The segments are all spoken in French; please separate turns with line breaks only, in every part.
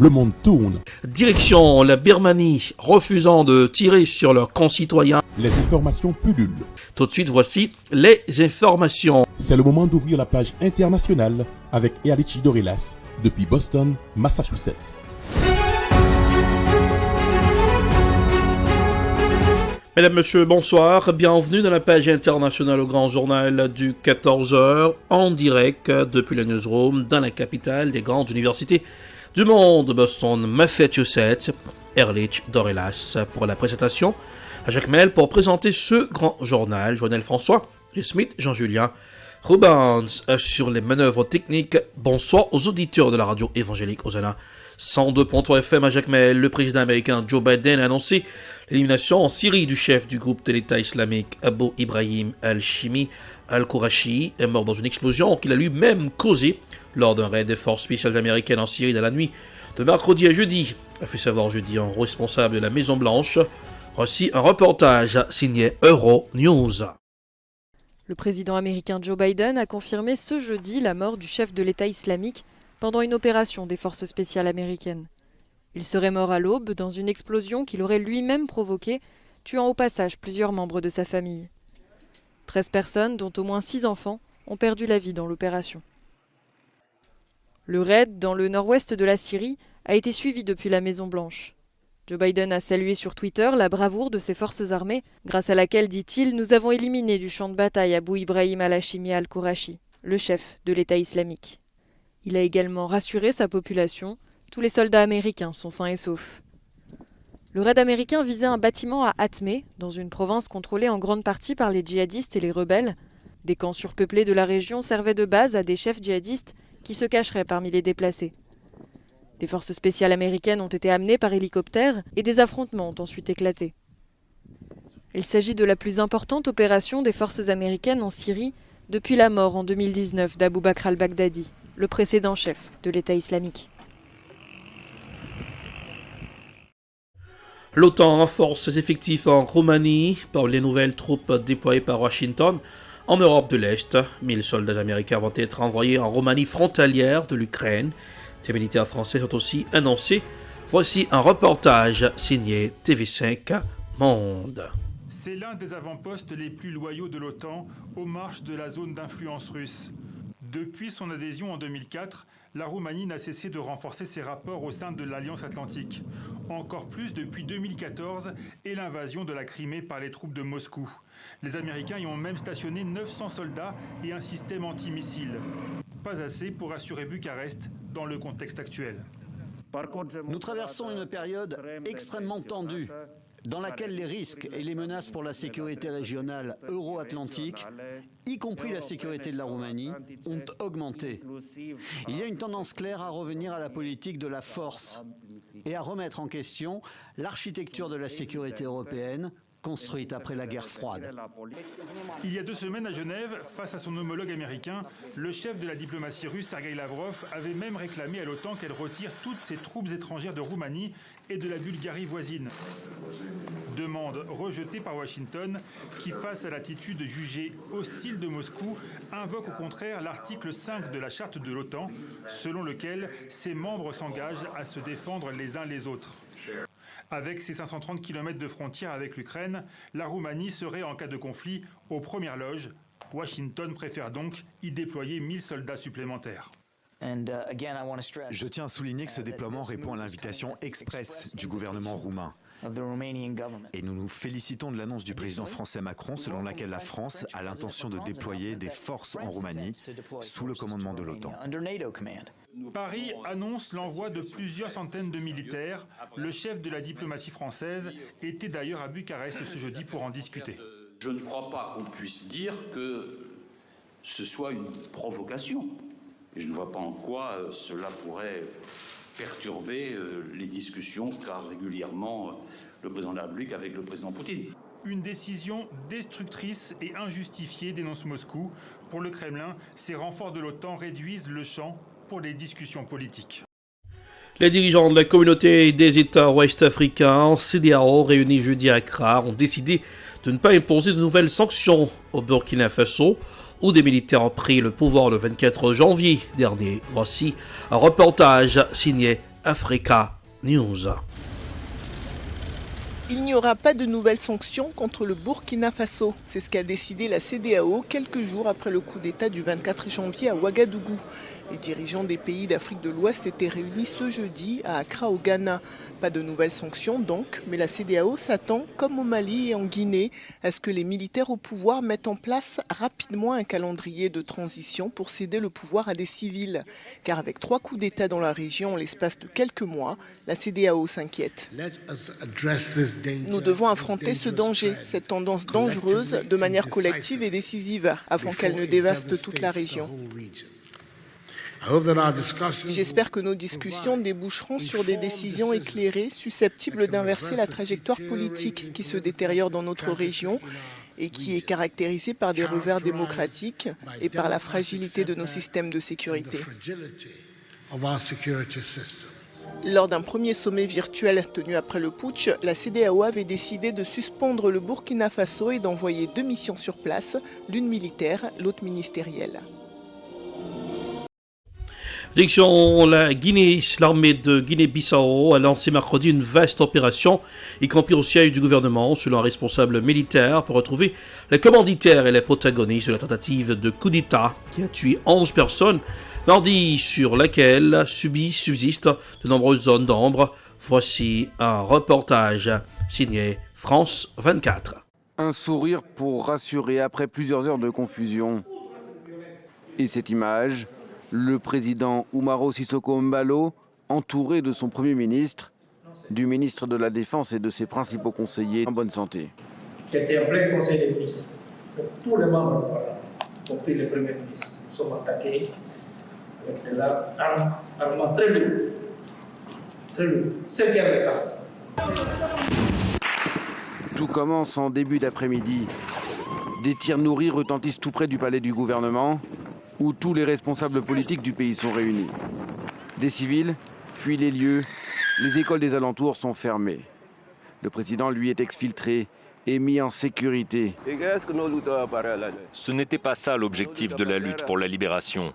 le monde tourne.
Direction la Birmanie, refusant de tirer sur leurs concitoyens.
Les informations pullulent.
Tout de suite, voici les informations.
C'est le moment d'ouvrir la page internationale avec Erlichi Dorelas depuis Boston, Massachusetts.
Mesdames, Messieurs, bonsoir. Bienvenue dans la page internationale au grand journal du 14h en direct depuis le newsroom dans la capitale des grandes universités du monde, Boston, Massachusetts. Erlich Dorelas pour la présentation. À Jacques Mel pour présenter ce grand journal. Joël François, Smith, Jean-Julien Rubens sur les manœuvres techniques. Bonsoir aux auditeurs de la radio évangélique Hosanna 102.3 FM à Jacques Mel. Le président américain Joe Biden a annoncé l'élimination en Syrie du chef du groupe de l'État islamique Abu Ibrahim al-Shimi al-Qurashi, est mort dans une explosion qu'il a lui-même causée lors d'un raid des forces spéciales américaines en Syrie dans la nuit de mercredi à jeudi, a fait savoir jeudi un responsable de la Maison Blanche. Voici un reportage signé Euronews.
Le président américain Joe Biden a confirmé ce jeudi la mort du chef de l'État islamique pendant une opération des forces spéciales américaines. Il serait mort à l'aube dans une explosion qu'il aurait lui-même provoquée, tuant au passage plusieurs membres de sa famille. 13 personnes, dont au moins 6 enfants, ont perdu la vie dans l'opération. Le raid dans le nord-ouest de la Syrie a été suivi depuis la Maison-Blanche. Joe Biden a salué sur Twitter la bravoure de ses forces armées, grâce à laquelle, dit-il, nous avons éliminé du champ de bataille Abu Ibrahim al-Hashimi al-Qurashi, le chef de l'État islamique. Il a également rassuré sa population, tous les soldats américains sont sains et saufs. Le raid américain visait un bâtiment à Atmé, dans une province contrôlée en grande partie par les djihadistes et les rebelles. Des camps surpeuplés de la région servaient de base à des chefs djihadistes qui se cacheraient parmi les déplacés. Des forces spéciales américaines ont été amenées par hélicoptère et des affrontements ont ensuite éclaté. Il s'agit de la plus importante opération des forces américaines en Syrie depuis la mort en 2019 d'Abou Bakr al-Baghdadi, le précédent chef de l'État islamique.
L'OTAN renforce ses effectifs en Roumanie par les nouvelles troupes déployées par Washington en Europe de l'Est. 1000 soldats américains vont être envoyés en Roumanie frontalière de l'Ukraine. Des militaires français sont aussi annoncés. Voici un reportage signé TV5 Monde.
C'est l'un des avant-postes les plus loyaux de l'OTAN aux marges de la zone d'influence russe. Depuis son adhésion en 2004, la Roumanie n'a cessé de renforcer ses rapports au sein de l'Alliance Atlantique. Encore plus depuis 2014 et l'invasion de la Crimée par les troupes de Moscou. Les Américains y ont même stationné 900 soldats et un système antimissile. Pas assez pour assurer Bucarest dans le contexte actuel.
Nous traversons une période extrêmement tendue, dans laquelle les risques et les menaces pour la sécurité régionale euro-atlantique, y compris la sécurité de la Roumanie, ont augmenté. Il y a une tendance claire à revenir à la politique de la force et à remettre en question l'architecture de la sécurité européenne, construite après la guerre froide.
Il y a 2 semaines à Genève, face à son homologue américain, le chef de la diplomatie russe, Sergueï Lavrov, avait même réclamé à l'OTAN qu'elle retire toutes ses troupes étrangères de Roumanie et de la Bulgarie voisine. Demande rejetée par Washington, qui, face à l'attitude jugée hostile de Moscou, invoque au contraire l'article 5 de la charte de l'OTAN, selon lequel ses membres s'engagent à se défendre les uns les autres. Avec ses 530 km de frontière avec l'Ukraine, la Roumanie serait en cas de conflit aux premières loges. Washington préfère donc y déployer 1000 soldats supplémentaires.
Je tiens à souligner que ce déploiement répond à l'invitation expresse du gouvernement roumain. Et nous nous félicitons de l'annonce du président français Macron selon laquelle la France a l'intention de déployer des forces en Roumanie sous le commandement de l'OTAN.
Paris annonce l'envoi de plusieurs centaines de militaires. Le chef de la diplomatie française était d'ailleurs à Bucarest ce jeudi pour en discuter.
Je ne crois pas qu'on puisse dire que ce soit une provocation. Et je ne vois pas en quoi cela pourrait perturber les discussions qu'a régulièrement le président de la République avec le président Poutine.
Une décision destructrice et injustifiée, dénonce Moscou. Pour le Kremlin, ces renforts de l'OTAN réduisent le champ pour les discussions politiques.
Les dirigeants de la communauté des États ouest-africains, CEDEAO, réunis jeudi à Accra, ont décidé de ne pas imposer de nouvelles sanctions au Burkina Faso, où des militaires ont pris le pouvoir le 24 janvier dernier. Voici un reportage signé Africa News.
Il n'y aura pas de nouvelles sanctions contre le Burkina Faso. C'est ce qu'a décidé la CEDEAO quelques jours après le coup d'État du 24 janvier à Ouagadougou. Les dirigeants des pays d'Afrique de l'Ouest étaient réunis ce jeudi à Accra au Ghana. Pas de nouvelles sanctions donc, mais la CEDEAO s'attend, comme au Mali et en Guinée, à ce que les militaires au pouvoir mettent en place rapidement un calendrier de transition pour céder le pouvoir à des civils. Car avec 3 coups d'État dans la région en l'espace de quelques mois, la CEDEAO s'inquiète. Nous devons affronter ce danger, cette tendance dangereuse, de manière collective et décisive, avant qu'elle ne dévaste toute la région. J'espère que nos discussions déboucheront sur des décisions éclairées, susceptibles d'inverser la trajectoire politique qui se détériore dans notre région et qui est caractérisée par des revers démocratiques et par la fragilité de nos systèmes de sécurité. Lors d'un premier sommet virtuel tenu après le putsch, la CEDEAO avait décidé de suspendre le Burkina Faso et d'envoyer 2 missions sur place, l'une militaire, l'autre ministérielle.
Direction la Guinée, l'armée de Guinée-Bissau a lancé mercredi une vaste opération, y compris au siège du gouvernement, selon un responsable militaire, pour retrouver les commanditaires et les protagonistes de la tentative de coup d'État qui a tué 11 personnes mardi, sur laquelle subsistent de nombreuses zones d'ombre. Voici un reportage signé France 24.
Un sourire pour rassurer après plusieurs heures de confusion. Et cette image, le président Umaro Sissoko Embalo, entouré de son Premier ministre, du ministre de la Défense et de ses principaux conseillers en bonne santé.
J'étais en plein conseil des ministres. Donc, tous les membres du Parlement, y compris le Premier ministre, nous sommes attaqués avec des armements très lourds. Très lourds. 5 heures de temps.
Tout commence en début d'après-midi. Des tirs nourris retentissent tout près du palais du gouvernement, où tous les responsables politiques du pays sont réunis. Des civils fuient les lieux, les écoles des alentours sont fermées. Le président, lui, est exfiltré et mis en sécurité.
Ce n'était pas ça l'objectif de la lutte pour la libération.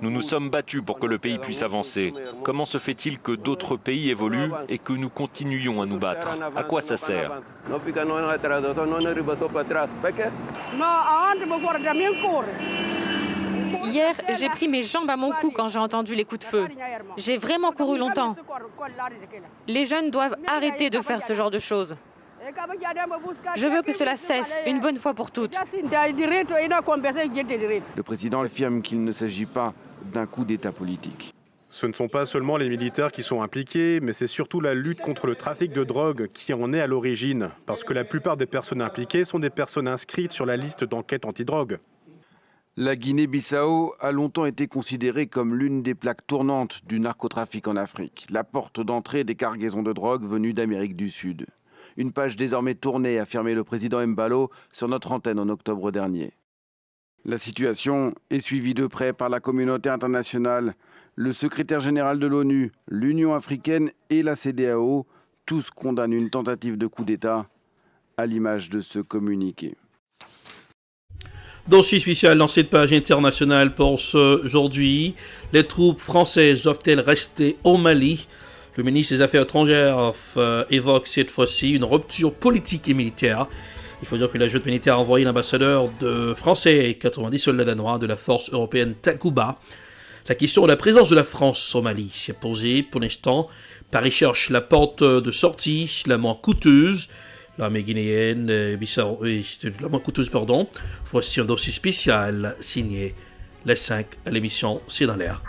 Nous nous sommes battus pour que le pays puisse avancer. Comment se fait-il que d'autres pays évoluent et que nous continuions à nous battre? À quoi ça sert?
Hier, j'ai pris mes jambes à mon cou quand j'ai entendu les coups de feu. J'ai vraiment couru longtemps. Les jeunes doivent arrêter de faire ce genre de choses. Je veux que cela cesse, une bonne fois pour toutes.
Le président affirme qu'il ne s'agit pas d'un coup d'État politique.
Ce ne sont pas seulement les militaires qui sont impliqués, mais c'est surtout la lutte contre le trafic de drogue qui en est à l'origine. Parce que la plupart des personnes impliquées sont des personnes inscrites sur la liste d'enquête antidrogue.
La Guinée-Bissau a longtemps été considérée comme l'une des plaques tournantes du narcotrafic en Afrique, la porte d'entrée des cargaisons de drogue venues d'Amérique du Sud. Une page désormais tournée, a affirmé le président Embalo sur notre antenne en octobre dernier. La situation est suivie de près par la communauté internationale. Le secrétaire général de l'ONU, l'Union africaine et la CEDEAO, tous condamnent une tentative de coup d'État, à l'image de ce communiqué.
Dossier spécial dans cette page internationale pour aujourd'hui. Les troupes françaises doivent-elles rester au Mali? Le ministre des Affaires étrangères évoque cette fois-ci une rupture politique et militaire. Il faut dire que la junte militaire a envoyé l'ambassadeur français et 90 soldats danois de la force européenne Takuba. La question de la présence de la France au Mali s'est posée pour l'instant. Paris cherche la porte de sortie la moins coûteuse. L'armée guinéenne, la moins coûteuse, pardon. Voici un dossier spécial signé les 5 à l'émission C'est dans l'air.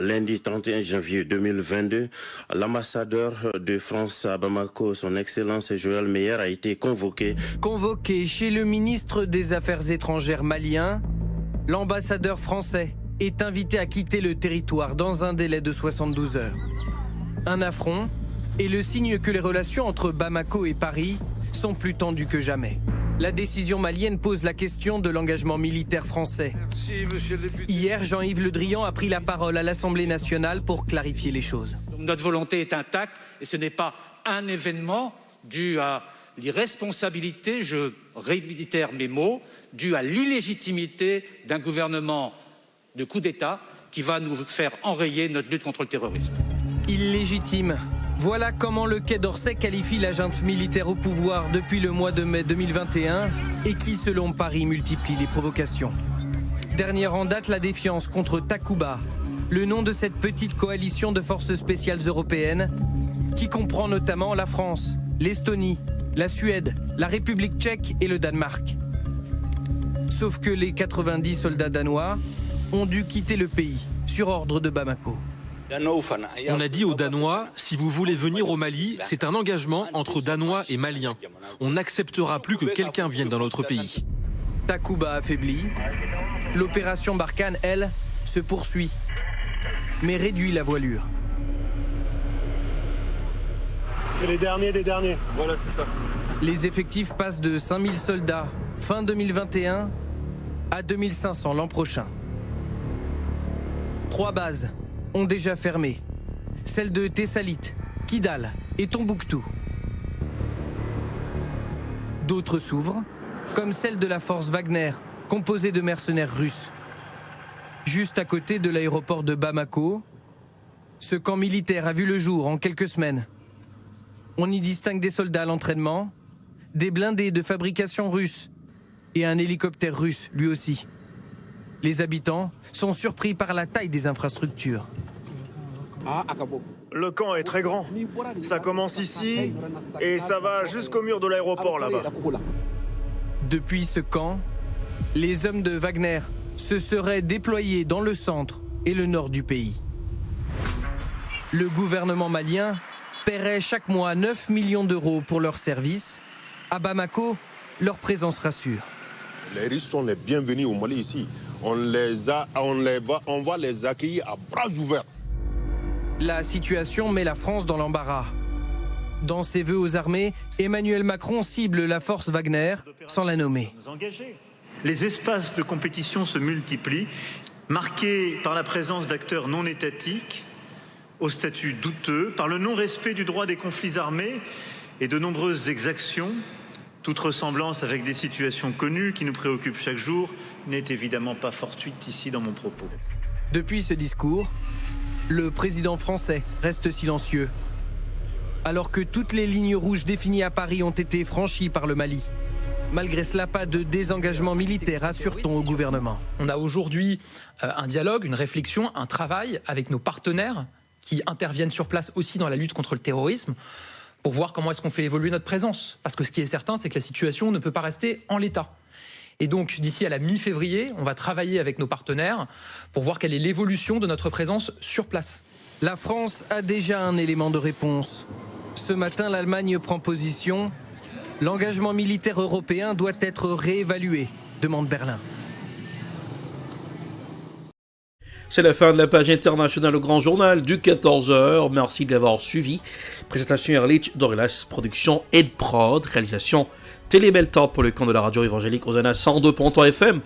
Lundi 31 janvier 2022, l'ambassadeur de France à Bamako, son Excellence Joël Meyer, a été convoqué.
Convoqué chez le ministre des Affaires étrangères malien, l'ambassadeur français est invité à quitter le territoire dans un délai de 72 heures. Un affront est le signe que les relations entre Bamako et Paris sont plus tendues que jamais. La décision malienne pose la question de l'engagement militaire français. Hier, Jean-Yves Le Drian a pris la parole à l'Assemblée nationale pour clarifier les choses.
Notre volonté est intacte et ce n'est pas un événement dû à l'irresponsabilité, je réitère mes mots, dû à l'illégitimité d'un gouvernement de coup d'État qui va nous faire enrayer notre lutte contre le terrorisme.
Illégitime. Voilà comment le Quai d'Orsay qualifie la junte militaire au pouvoir depuis le mois de mai 2021 et qui, selon Paris, multiplie les provocations. Dernière en date, la défiance contre Takuba, le nom de cette petite coalition de forces spéciales européennes qui comprend notamment la France, l'Estonie, la Suède, la République tchèque et le Danemark. Sauf que les 90 soldats danois ont dû quitter le pays sur ordre de Bamako.
On a dit aux Danois, si vous voulez venir au Mali, c'est un engagement entre Danois et Maliens. On n'acceptera plus que quelqu'un vienne dans notre pays.
Takuba affaibli, l'opération Barkhane, elle, se poursuit, mais réduit la voilure.
C'est les derniers des derniers.
Voilà, c'est ça.
Les effectifs passent de 5000 soldats fin 2021 à 2500 l'an prochain. 3 bases ont déjà fermé, celles de Tessalit, Kidal et Tombouctou. D'autres s'ouvrent, comme celle de la force Wagner, composée de mercenaires russes. Juste à côté de l'aéroport de Bamako, ce camp militaire a vu le jour en quelques semaines. On y distingue des soldats à l'entraînement, des blindés de fabrication russe et un hélicoptère russe lui aussi. Les habitants sont surpris par la taille des infrastructures.
Le camp est très grand. Ça commence ici et ça va jusqu'au mur de l'aéroport là-bas.
Depuis ce camp, les hommes de Wagner se seraient déployés dans le centre et le nord du pays. Le gouvernement malien paierait chaque mois 9 millions d'euros pour leur service. À Bamako, leur présence rassure.
Les Russes sont les bienvenus au Mali ici. On va les accueillir à bras ouverts.
La situation met la France dans l'embarras. Dans ses vœux aux armées, Emmanuel Macron cible la force Wagner sans la nommer.
Les espaces de compétition se multiplient, marqués par la présence d'acteurs non étatiques, au statut douteux, par le non-respect du droit des conflits armés et de nombreuses exactions. Toute ressemblance avec des situations connues qui nous préoccupent chaque jour n'est évidemment pas fortuite ici dans mon propos.
Depuis ce discours, le président français reste silencieux. Alors que toutes les lignes rouges définies à Paris ont été franchies par le Mali. Malgré cela, pas de désengagement militaire, assure-t-on au gouvernement.
On a aujourd'hui un dialogue, une réflexion, un travail avec nos partenaires qui interviennent sur place aussi dans la lutte contre le terrorisme pour voir comment est-ce qu'on fait évoluer notre présence. Parce que ce qui est certain, c'est que la situation ne peut pas rester en l'état. Et donc, d'ici à la mi-février, on va travailler avec nos partenaires pour voir quelle est l'évolution de notre présence sur place.
La France a déjà un élément de réponse. Ce matin, l'Allemagne prend position. L'engagement militaire européen doit être réévalué, demande Berlin.
C'est la fin de la page internationale au Grand Journal du 14h. Merci de l'avoir suivi. Présentation Erlich Dorelas, production Ed Prod, réalisation Télé Beltop pour le compte de la radio évangélique Hosanna 102.3 FM.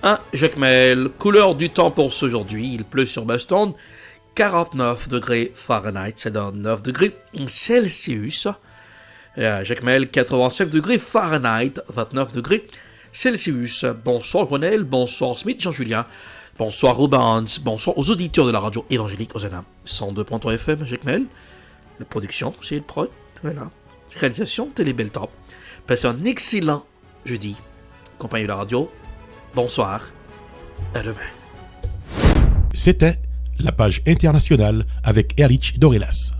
Un Jacmel, couleur du temps pour ce aujourd'hui. Il pleut sur Boston. 49 degrés Fahrenheit, c'est dans 9 degrés Celsius. Jacmel, 87 degrés Fahrenheit, 29 degrés Celsius. Bonsoir Ronel, bonsoir Smith, Jean-Julien. Bonsoir Rubens, bonsoir aux auditeurs de la radio évangélique Hosanna 102.3 FM, Jacmel. La production, c'est le prod, voilà. Réalisation, Télé Beltop. Passez un excellent jeudi. Compagnie de la radio, bonsoir, à demain.
C'était la page internationale avec Erlich Dorelas.